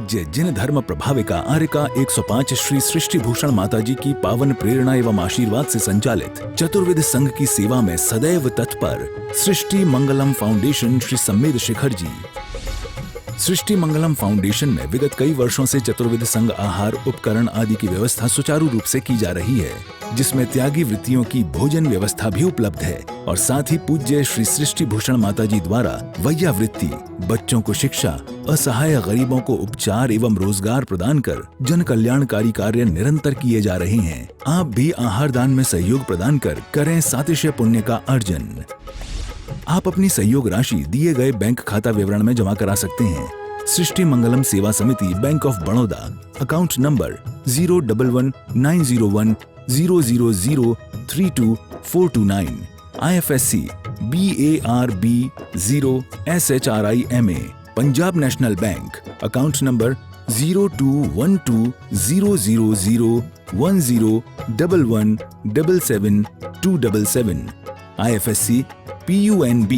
पूज्य जिन धर्म प्रभाविका आर्यका 105 श्री सृष्टि भूषण माता जी की पावन प्रेरणा एवं आशीर्वाद से संचालित चतुर्वेद संघ की सेवा में सदैव तत्पर सृष्टि मंगलम फाउंडेशन श्री सम्मेद शिखर जी। सृष्टि मंगलम फाउंडेशन में विगत कई वर्षों से चतुर्वेद संघ आहार उपकरण आदि की व्यवस्था सुचारू रूप से की जा रही है, जिसमें त्यागी वृत्तियों की भोजन व्यवस्था भी उपलब्ध है और साथ ही पूज्य श्री सृष्टि भूषण माता जी द्वारा वैया वृत्ति, बच्चों को शिक्षा, असहाय गरीबों को उपचार एवं रोजगार प्रदान कर जन कल्याणकारी कार्य निरंतर किए जा रहे हैं। आप भी आहार दान में सहयोग प्रदान कर करें सातिशय पुण्य का अर्जन। आप अपनी सहयोग राशि दिए गए बैंक खाता विवरण में जमा करा सकते हैं। सृष्टि Mangalam Seva Samiti, bank of Baroda, account number 011901000322429, IFSC BARB 0SHRIMA, Punjab national bank, account number 0212001011777277, IFSC PUNB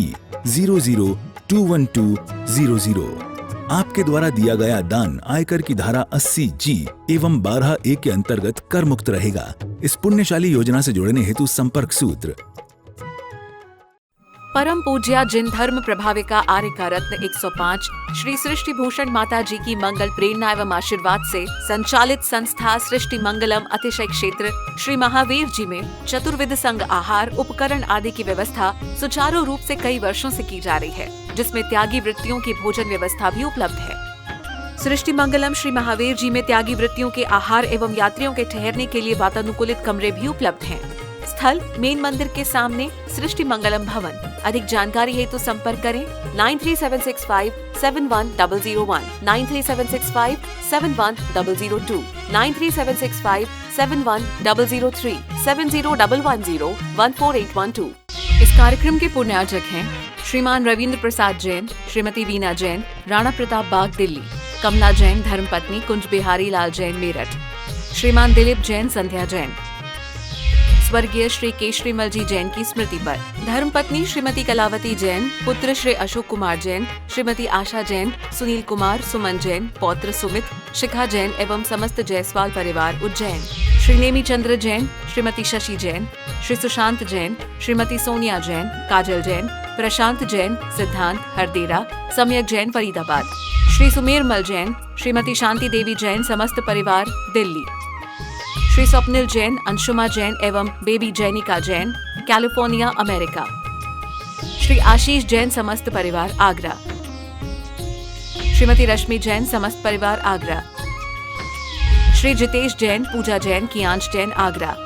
0021200। आपके द्वारा दिया गया दान आयकर की धारा 80G एवं 12A के अंतर्गत कर मुक्त रहेगा। इस पुण्यशाली योजना से जुड़ने हेतु संपर्क सूत्र। परम पूज्या जिन धर्म प्रभाविका आर्यका रत्न 105 श्री सृष्टि भूषण माता जी की मंगल प्रेरणा एवं आशीर्वाद से संचालित संस्था सृष्टि मंगलम अतिशय क्षेत्र श्री महावीर जी में चतुर्विध संघ आहार उपकरण आदि की व्यवस्था सुचारू रूप से कई वर्षों से की जा रही है, जिसमें त्यागी वृत्तियों की भोजन व्यवस्था भी उपलब्ध है। सृष्टि मंगलम श्री महावीर जी में त्यागी वृत्तियों के आहार एवं यात्रियों के ठहरने के लिए वातानुकूलित कमरे भी उपलब्ध हैं। स्थल मेन मंदिर के सामने सृष्टि मंगलम भवन। अधिक जानकारी हेतु संपर्क करें 9376571001, 9376571002, 9376571003, 7011014812। इस कार्यक्रम के पुण्यार्चक हैं श्रीमान रविंद्र प्रसाद जैन, श्रीमती वीना जैन, राणा प्रताप बाग दिल्ली, कमला जैन धर्मपत्नी कुंज बिहारी लाल जैन मेरठ, श्रीमान दिलीप जैन संध्या जैन। स्वर्गीय श्री केशरीमल जी जैन की स्मृति पर धर्मपत्नी श्रीमती कलावती जैन, पुत्र श्री अशोक कुमार जैन, श्रीमती आशा जैन, सुनील कुमार, सुमन जैन, पौत्र सुमित, शिखा जैन एवं समस्त जायसवाल परिवार उज्जैन। श्री नेमी चंद्र जैन, श्रीमती शशि जैन, श्री सुशांत जैन, श्रीमती सोनिया जैन, काजल जैन, प्रशांत जैन, सिद्धांत हरदेरा, सम्यक जैन फरीदाबाद, श्री सुमेरमल जैन, श्रीमती शांति देवी जैन, समस्त परिवार दिल्ली, श्री स्वप्निल जैन, अंशुमा जैन एवं baby Jainika Jain, California America, Shri Ashish Jain, समस्त परिवार आगरा, श्रीमती रश्मि जैन, समस्त परिवार आगरा, श्री जितेश जैन, पूजा जैन, कियांश जैन आगरा,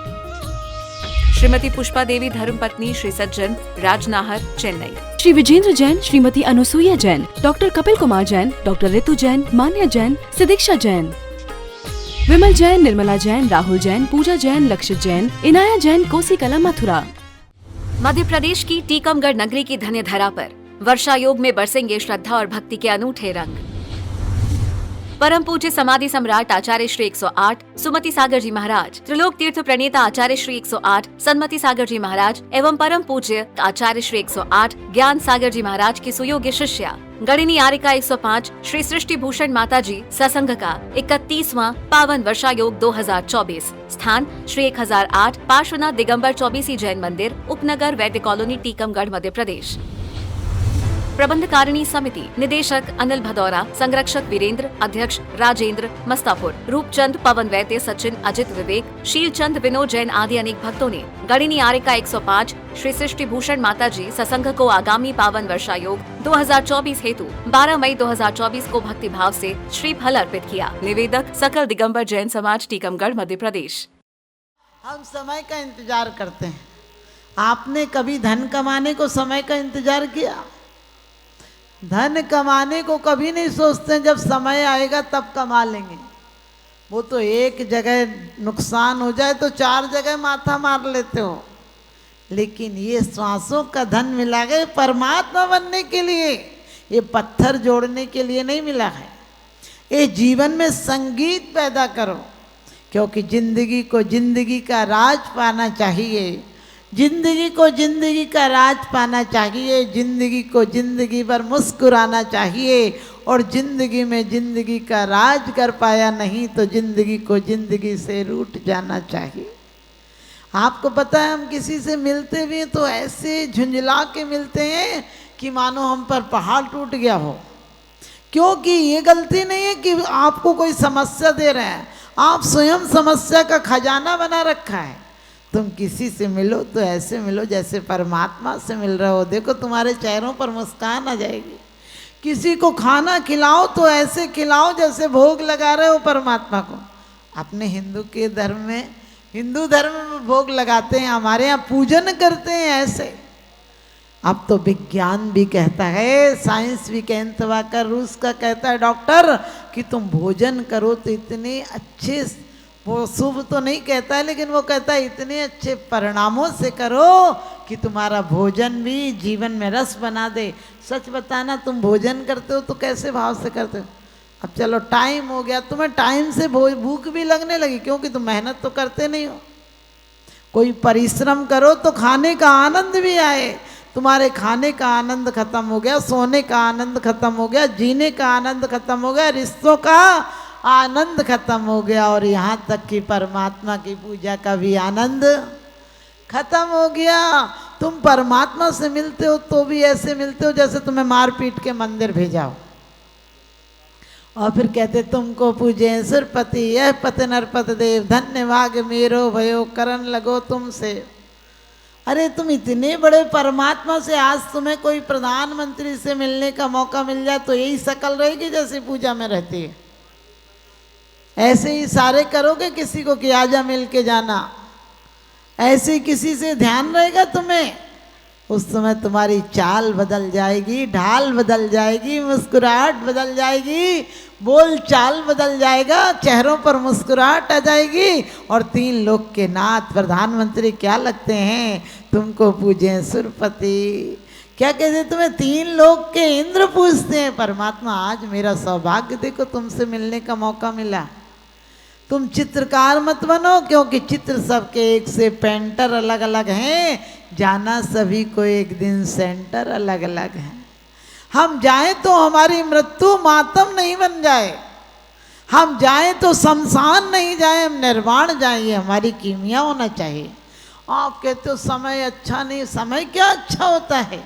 श्रीमती पुष्पा देवी धर्मपत्नी श्री सज्जन, राजनाहर चेन्नई, श्री विजेंद्र जैन, श्रीमती अनुसुईया जैन, डॉक्टर कपिल कुमार जैन, डॉक्टर रितु जैन, मान्या जैन, सिदीक्षा जैन, विमल जैन, निर्मला जैन, राहुल जैन, पूजा जैन, लक्षित जैन, इनाया जैन, कोसी कला मथुरा। मध्य प्रदेश की टीकमगढ़ नगरी की धन्य धरा पर वर्षा योग में बरसेंगे श्रद्धा और भक्ति के अनूठे रंग। परम पूज्य समाधि सम्राट आचार्य श्री 108 सुमति सागर जी महाराज, त्रिलोक तीर्थ प्रणेता आचार्य श्री 108 सन्मति सागर जी महाराज एवं परम पूज्य आचार्य श्री 108 ज्ञान सागर जी महाराज की सुयोग्य शिष्या गणिनी आर्यका 105 श्री सृष्टि भूषण माता जी ससंघ का 31वां पावन वर्षा योग 2024। स्थान श्री 1008 पार्श्वनाथ दिगंबर चौबीसी जैन मंदिर, उपनगर, वैद्य कॉलोनी, टीकमगढ़, मध्य प्रदेश। प्रबंधकारिणी समिति निदेशक अनिल भदौरा, संरक्षक वीरेंद्र, अध्यक्ष राजेंद्र मस्तापुर, रूपचंद, पवन वैद्य, सचिन, अजित, विवेक, शीलचंद, विनोद जैन आदि अनेक भक्तों ने गणिनी आर्यका 105 श्री सृष्टि भूषण माता जी ससंघ को आगामी पावन वर्षा योग 2024 हेतु 12 मई 2024 को भक्ति भाव से श्रीफल अर्पित किया। निवेदक सकल दिगंबर जैन समाज, टीकमगढ़, मध्य प्रदेश। हम समय का इंतजार करते हैं। आपने कभी धन कमाने को समय का इंतजार किया? धन कमाने को कभी नहीं सोचते जब समय आएगा तब कमा लेंगे। वो तो एक जगह नुकसान हो जाए तो 4 जगह माथा मार लेते हो। लेकिन ये श्वासों का धन मिला है परमात्मा बनने के लिए, ये पत्थर जोड़ने के लिए नहीं मिला है। ये जीवन में संगीत पैदा करो, क्योंकि जिंदगी को जिंदगी का राज पाना चाहिए। जिंदगी को जिंदगी का राज पाना चाहिए, जिंदगी को जिंदगी भर मुस्कुराना चाहिए और जिंदगी में जिंदगी का राज कर पाया नहीं तो जिंदगी को जिंदगी से रूठ जाना चाहिए। आपको पता है हम किसी से मिलते भी हैं तो ऐसे झुंझला के मिलते हैं कि मानो हम पर पहाड़ टूट गया हो, क्योंकि ये गलती नहीं है कि आपको कोई समस्या दे रहे हैं, आप स्वयं समस्या का खजाना बना रखा है। तुम किसी से मिलो तो ऐसे मिलो जैसे परमात्मा से मिल रहे हो, देखो तुम्हारे चेहरों पर मुस्कान आ जाएगी। किसी को खाना खिलाओ तो ऐसे खिलाओ जैसे भोग लगा रहे हो परमात्मा को। अपने हिंदू धर्म में भोग लगाते हैं, हमारे यहाँ पूजन करते हैं ऐसे। अब तो विज्ञान भी कहता है, साइंस भी कहता कर, रूस का कहता है डॉक्टर कि तुम भोजन करो तो इतने अच्छे, वो शुभ तो नहीं कहता है लेकिन वो कहता है इतने अच्छे परिणामों से करो कि तुम्हारा भोजन भी जीवन में रस बना दे। सच बताना, तुम भोजन करते हो तो कैसे भाव से करते हो? अब चलो टाइम हो गया, तुम्हें टाइम से भूख भी लगने लगी क्योंकि तुम मेहनत तो करते नहीं हो। कोई परिश्रम करो तो खाने का आनंद भी आए। तुम्हारे खाने का आनंद खत्म हो गया, सोने का आनंद खत्म हो गया, जीने का आनंद खत्म हो गया, रिश्तों का आनंद खत्म हो गया, और यहाँ तक कि परमात्मा की पूजा का भी आनंद खत्म हो गया। तुम परमात्मा से मिलते हो तो भी ऐसे मिलते हो जैसे तुम्हें मार पीट के मंदिर भेजा हो, और फिर कहते तुमको पूजे सुरपति यह पत नरपत देव, धन्य भाग मेरो भयो करन लगो तुमसे। अरे तुम इतने बड़े परमात्मा से आज तुम्हें कोई प्रधानमंत्री से मिलने का मौका मिल जाए तो यही शकल रहेगी जैसे पूजा में रहती है। ऐसे ही सारे करोगे किसी को कि आजा मिल के जाना, ऐसे ही किसी से ध्यान रहेगा तुम्हें, उस समय तुम्हारी चाल बदल जाएगी, ढाल बदल जाएगी, मुस्कुराहट बदल जाएगी, बोल चाल बदल जाएगा, चेहरों पर मुस्कुराहट आ जाएगी। और 3 लोक के नाथ प्रधानमंत्री क्या लगते हैं, तुमको पूजे सुरपति। क्या कहते हैं, तुम्हें 3 लोक के इंद्र पूजते हैं। परमात्मा आज मेरा सौभाग्य देखो तुमसे मिलने का मौका मिला। तुम चित्रकार मत बनो, क्योंकि चित्र सबके एक से पेंटर अलग अलग हैं, जाना सभी को एक दिन सेंटर अलग अलग है। हम जाएं तो हमारी मृत्यु मातम नहीं बन जाए, हम जाएं तो शमशान नहीं जाए, हम निर्वाण जाएं, ये हमारी कीमिया होना चाहिए। आप कहते हो समय अच्छा नहीं, समय क्या अच्छा होता है?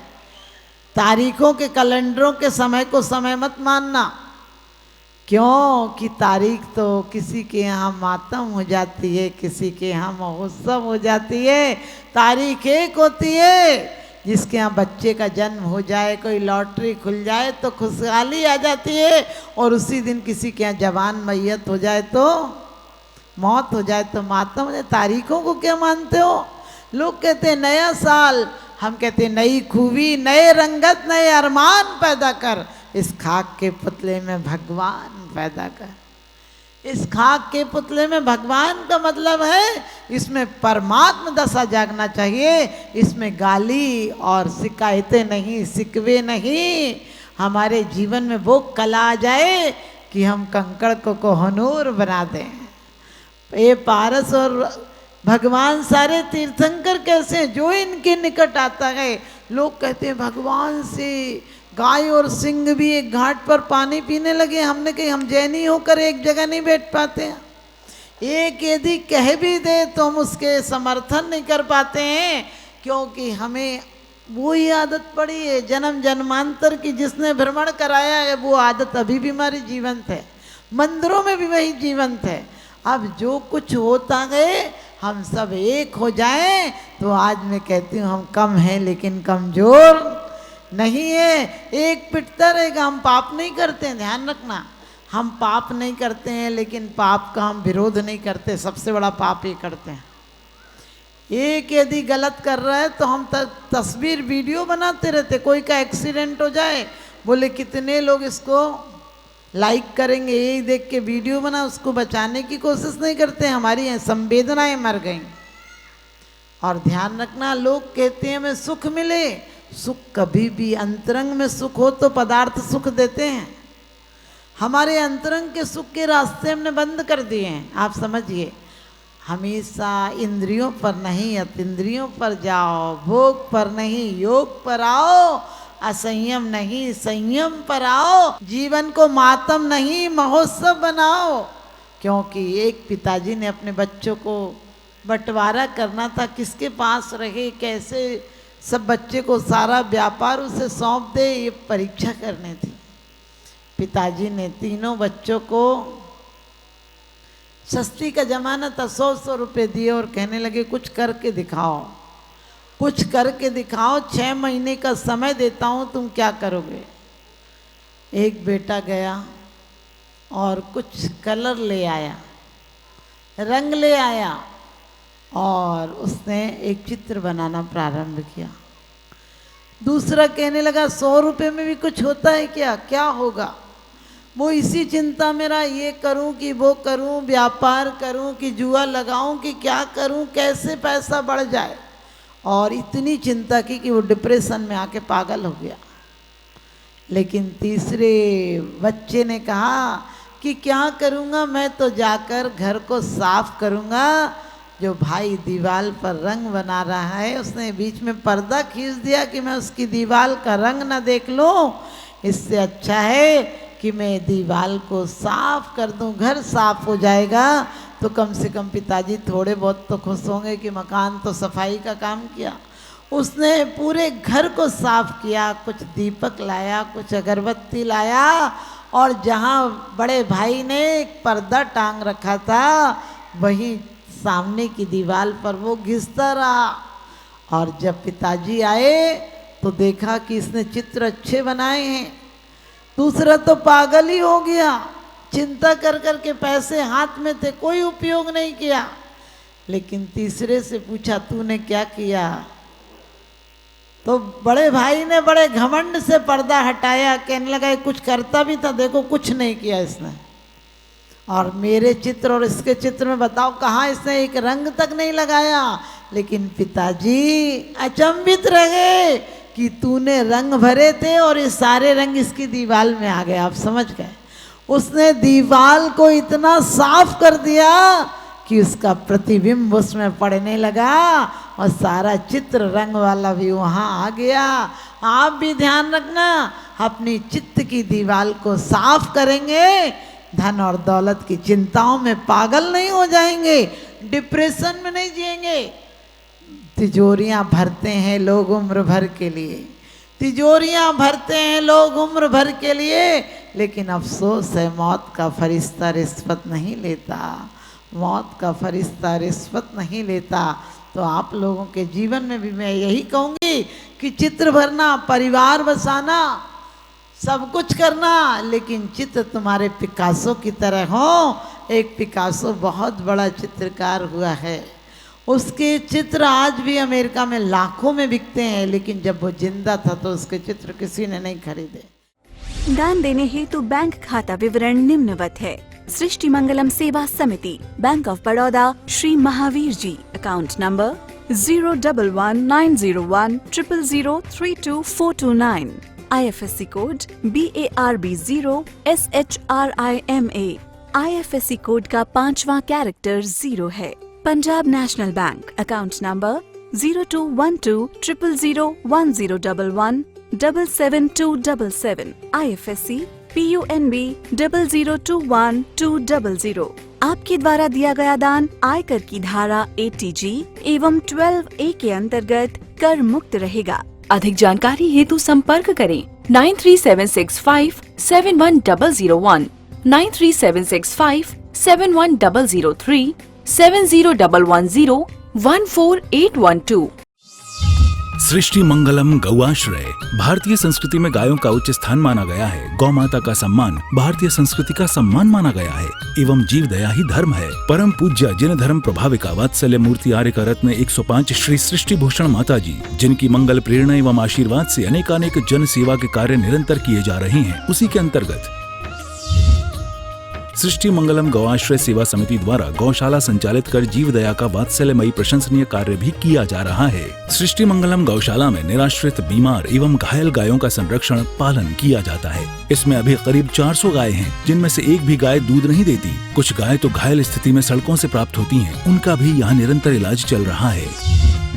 तारीखों के कैलेंडरों के समय को समय मत मानना, क्यों कि तारीख तो किसी के यहाँ मातम हो जाती है, किसी के यहाँ महोत्सव हो जाती है। तारीख एक होती है, जिसके यहाँ बच्चे का जन्म हो जाए, कोई लॉटरी खुल जाए तो खुशहाली आ जाती है, और उसी दिन किसी के यहाँ जवान मैयत हो जाए तो मौत हो जाए तो मातम हो जाए। तारीखों को क्या मानते हो? लोग कहते हैं नया साल, हम कहते हैं नई खूबी, नए रंगत, नए अरमान पैदा कर। इस खाक के पुतले में भगवान पैदा कर। इस खाक के पुतले में भगवान का मतलब है इसमें परमात्मा दशा जागना चाहिए, इसमें गाली और शिकायतें नहीं, शिकवे नहीं। हमारे जीवन में वो कला आ जाए कि हम कंकड़ को कोहनूर बना दें। ये पारस और भगवान सारे तीर्थंकर कैसे हैं? जो इनके निकट आता है, लोग कहते हैं भगवान से गाय और सिंह भी एक घाट पर पानी पीने लगे। हमने कही हम जैनी होकर एक जगह नहीं बैठ पाते हैं। एक यदि कह भी दे तो हम उसके समर्थन नहीं कर पाते हैं, क्योंकि हमें वही आदत पड़ी है जन्म जन्मांतर की, जिसने भ्रमण कराया है वो आदत अभी भी हमारी जीवंत है, मंदिरों में भी वही जीवंत है। अब जो कुछ होता गए हम सब एक हो जाएं तो आज मैं कहती हूँ हम कम हैं लेकिन कमजोर नहीं है। एक पिटता रहेगा, हम पाप नहीं करते हैं, ध्यान रखना, हम पाप नहीं करते हैं, लेकिन पाप का हम विरोध नहीं करते। सबसे बड़ा पाप ये करते हैं, एक यदि गलत कर रहा है तो हम तस्वीर वीडियो बनाते रहते। कोई का एक्सीडेंट हो जाए, बोले कितने लोग इसको लाइक करेंगे, यही देख के वीडियो बना, उसको बचाने की कोशिश नहीं करते। हमारी संवेदनाएं मर गई। और ध्यान रखना, लोग कहते हैं हमें सुख मिले, सुख कभी भी अंतरंग में सुख हो तो पदार्थ सुख देते हैं। हमारे अंतरंग के सुख के रास्ते हमने बंद कर दिए हैं। आप समझिए, हमेशा इंद्रियों पर नहीं अतीन्द्रियों पर जाओ, भोग पर नहीं योग पर आओ। असंयम नहीं, संयम पर आओ। जीवन को मातम नहीं, महोत्सव बनाओ। क्योंकि एक पिताजी ने अपने बच्चों को बंटवारा करना था, किसके पास रहे, कैसे सब बच्चे को सारा व्यापार उसे सौंप दे, ये परीक्षा करनी थी। पिताजी ने तीनों बच्चों को, सस्ती का जमाना था, 100-100 रुपये दिए और कहने लगे कुछ करके दिखाओ, कुछ करके दिखाओ, 6 महीने का समय देता हूँ, तुम क्या करोगे। एक बेटा गया और कुछ कलर ले आया, रंग ले आया और उसने एक चित्र बनाना प्रारंभ किया। दूसरा कहने लगा 100 रुपये में भी कुछ होता है क्या, क्या होगा। वो इसी चिंता में रहा, ये करूं कि वो करूं, व्यापार करूं कि जुआ लगाऊं कि क्या करूं, कैसे पैसा बढ़ जाए। और इतनी चिंता की कि वो डिप्रेशन में आके पागल हो गया। लेकिन तीसरे बच्चे ने कहा कि क्या करूंगा, मैं तो जाकर घर को साफ करूंगा। जो भाई दीवार पर रंग बना रहा है, उसने बीच में पर्दा खींच दिया कि मैं उसकी दीवार का रंग ना देख लूं। इससे अच्छा है कि मैं दीवार को साफ कर दूं, घर साफ हो जाएगा तो कम से कम पिताजी थोड़े बहुत तो खुश होंगे कि मकान तो सफाई का काम किया। उसने पूरे घर को साफ किया, कुछ दीपक लाया, कुछ अगरबत्ती लाया और जहाँ बड़े भाई ने एक पर्दा टांग रखा था, वहीं सामने की दीवार पर वो घिसता रहा। और जब पिताजी आए तो देखा कि इसने चित्र अच्छे बनाए हैं। दूसरा तो पागल ही हो गया, चिंता कर कर के पैसे हाथ में थे, कोई उपयोग नहीं किया। लेकिन तीसरे से पूछा तूने क्या किया, तो बड़े भाई ने बड़े घमंड से पर्दा हटाया, कहने लगा कुछ करता भी था, देखो कुछ नहीं किया इसने। और मेरे चित्र और इसके चित्र में बताओ कहाँ इसने एक रंग तक नहीं लगाया। लेकिन पिताजी अचंभित रह गए कि तूने रंग भरे थे और ये सारे रंग इसकी दीवार में आ गए। आप समझ गए, उसने दीवार को इतना साफ कर दिया कि उसका प्रतिबिंब उसमें पड़ने लगा और सारा चित्र रंग वाला भी वहाँ आ गया। आप भी ध्यान रखना, अपनी चित्त की दीवार को साफ करेंगे, धन और दौलत की चिंताओं में पागल नहीं हो जाएंगे, डिप्रेशन में नहीं जिएंगे। तिजोरियां भरते हैं लोग उम्र भर के लिए, तिजोरियां भरते हैं लोग उम्र भर के लिए, लेकिन अफसोस है मौत का फरिश्ता रिश्वत नहीं लेता, मौत का फरिश्ता रिश्वत नहीं लेता। तो आप लोगों के जीवन में भी मैं यही कहूँगी कि चित्र भरना, परिवार बसाना, सब कुछ करना, लेकिन चित्र तुम्हारे पिकासो की तरह हो। एक पिकासो बहुत बड़ा चित्रकार हुआ है, उसके चित्र आज भी अमेरिका में लाखों में बिकते हैं, लेकिन जब वो जिंदा था तो उसके चित्र किसी ने नहीं खरीदे। दान देने हेतु बैंक खाता विवरण निम्नवत है। सृष्टि Mangalam Seva Samiti, bank of Baroda, Shri Mahavir ji, account number 011901000324429, IFSC code BARB 0 SHRIMA, IFSC कोड का 5वां कैरेक्टर 0 है। Punjab national bank, account number 0212000111 77277, IFSC PUNB 0021200। आपके द्वारा दिया गया दान आयकर की धारा 80G एवं 12A के अंतर्गत कर मुक्त रहेगा। अधिक जानकारी हेतु संपर्क करें 9376571001, 9376571003, 7011014812। सृष्टि मंगलम गौआश्रय। भारतीय संस्कृति में गायों का उच्च स्थान माना गया है। गौ माता का सम्मान भारतीय संस्कृति का सम्मान माना गया है एवं जीव दया ही धर्म है। परम पूज्य जिन धर्म प्रभाविका वात्सल्य मूर्ति आर्य का रत्न 105 श्री सृष्टि भूषण माता जी, जिनकी मंगल प्रेरणा एवं आशीर्वाद से अनेकानेक जन सेवा के कार्य निरंतर किए जा रहे हैं, उसी के अंतर्गत सृष्टि मंगलम गौआश्रय सेवा समिति द्वारा गौशाला संचालित कर जीव दया का वात्सल्यमयी प्रशंसनीय कार्य भी किया जा रहा है। सृष्टि मंगलम गौशाला में निराश्रित, बीमार एवं घायल गायों का संरक्षण पालन किया जाता है। इसमें अभी करीब 400 गायें हैं, जिनमें से एक भी गाय दूध नहीं देती। कुछ गायें तो घायल स्थिति में सड़कों से प्राप्त होती हैं, उनका भी यहाँ निरंतर इलाज चल रहा है।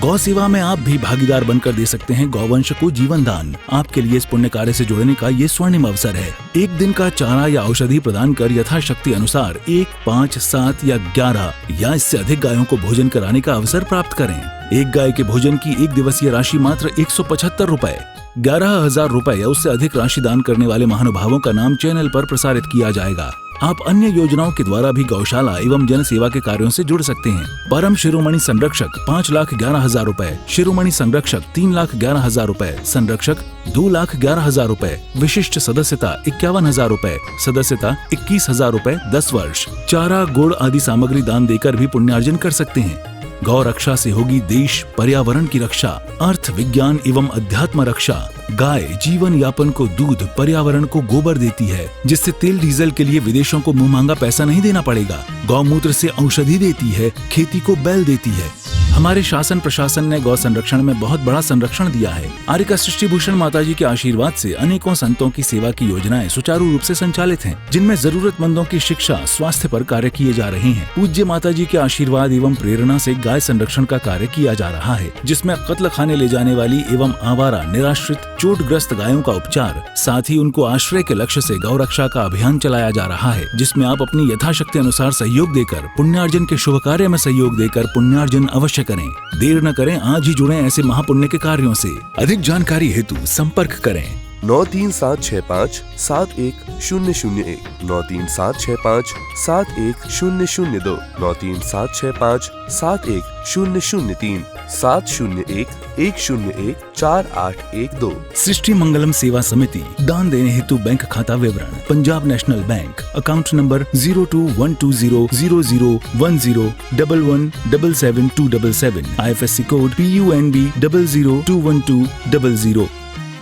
गौ सेवा में आप भी भागीदार बनकर दे सकते हैं गौवंश को जीवन दान। आपके लिए इस पुण्य कार्य से जुड़ने का ये स्वर्णिम अवसर है। एक दिन का चारा या औषधि प्रदान कर यथाशक्ति अनुसार 1, 5, 7 या 11 या इससे अधिक गायों को भोजन कराने का अवसर प्राप्त करें। एक गाय के भोजन की 1 दिवसीय राशि मात्र 175 रुपए। 11,000 रुपए या उससे अधिक राशि दान करने वाले महानुभावों का नाम चैनल पर प्रसारित किया जाएगा। आप अन्य योजनाओं के द्वारा भी गौशाला एवं जन सेवा के कार्यों से जुड़ सकते हैं। परम शिरोमणि संरक्षक 5,11,000 रुपए, शिरोमणि संरक्षक 3,11,000 रुपए, संरक्षक 2,11,000 रुपए, विशिष्ट सदस्यता 51,000 रुपए, सदस्यता 21,000 रुपए 10 वर्ष। चारा, गुड़ आदि सामग्री दान देकर भी पुण्यार्जन कर सकते हैं। गौ रक्षा से होगी देश पर्यावरण की रक्षा, अर्थ विज्ञान एवं अध्यात्म रक्षा। गाय जीवन यापन को दूध, पर्यावरण को गोबर देती है, जिससे तेल डीजल के लिए विदेशों को मुंह मांगा पैसा नहीं देना पड़ेगा। गौमूत्र से औषधि देती है, खेती को बैल देती है। हमारे शासन प्रशासन ने गौ संरक्षण में बहुत बड़ा संरक्षण दिया है। आर्यका सृष्टि भूषण माताजी के आशीर्वाद से अनेकों संतों की सेवा की योजनाएं सुचारू रूप से संचालित हैं, जिनमें जरूरतमंदों की शिक्षा, स्वास्थ्य पर कार्य किए जा रहे हैं। पूज्य माताजी के आशीर्वाद एवं प्रेरणा से गाय संरक्षण का कार्य किया जा रहा है, जिसमें कत्ल खाने ले जाने वाली एवं आवारा, निराश्रित, चोटग्रस्त गायों का उपचार, साथ ही उनको आश्रय के लक्ष्य से गौ रक्षा का अभियान चलाया जा रहा है, जिसमें आप अपनी यथाशक्ति अनुसार सहयोग देकर पुण्यार्जन के शुभ कार्य में सहयोग देकर पुण्यार्जन अवश्य करें। देर न करें, आज ही जुड़ें ऐसे महापुण्य के कार्यों से। अधिक जानकारी हेतु संपर्क करें 9376571001, 9376571002, 9376571003, 701-101-4812। सृष्टि मंगलम सेवा समिति। दान देने हेतु बैंक खाता विवरण: Punjab national bank, account number 0212001011777277, IFSC code PUNB 0021200।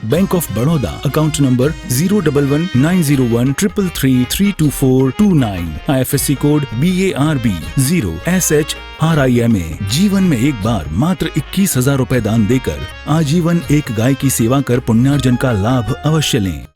Bank of Baroda, account number 0119013332429, IFSC code BARB 0SHRIMA। जीवन में एक बार मात्र 21,000 रुपए दान देकर आजीवन एक गाय की सेवा कर पुण्यार्जन का लाभ अवश्य लें।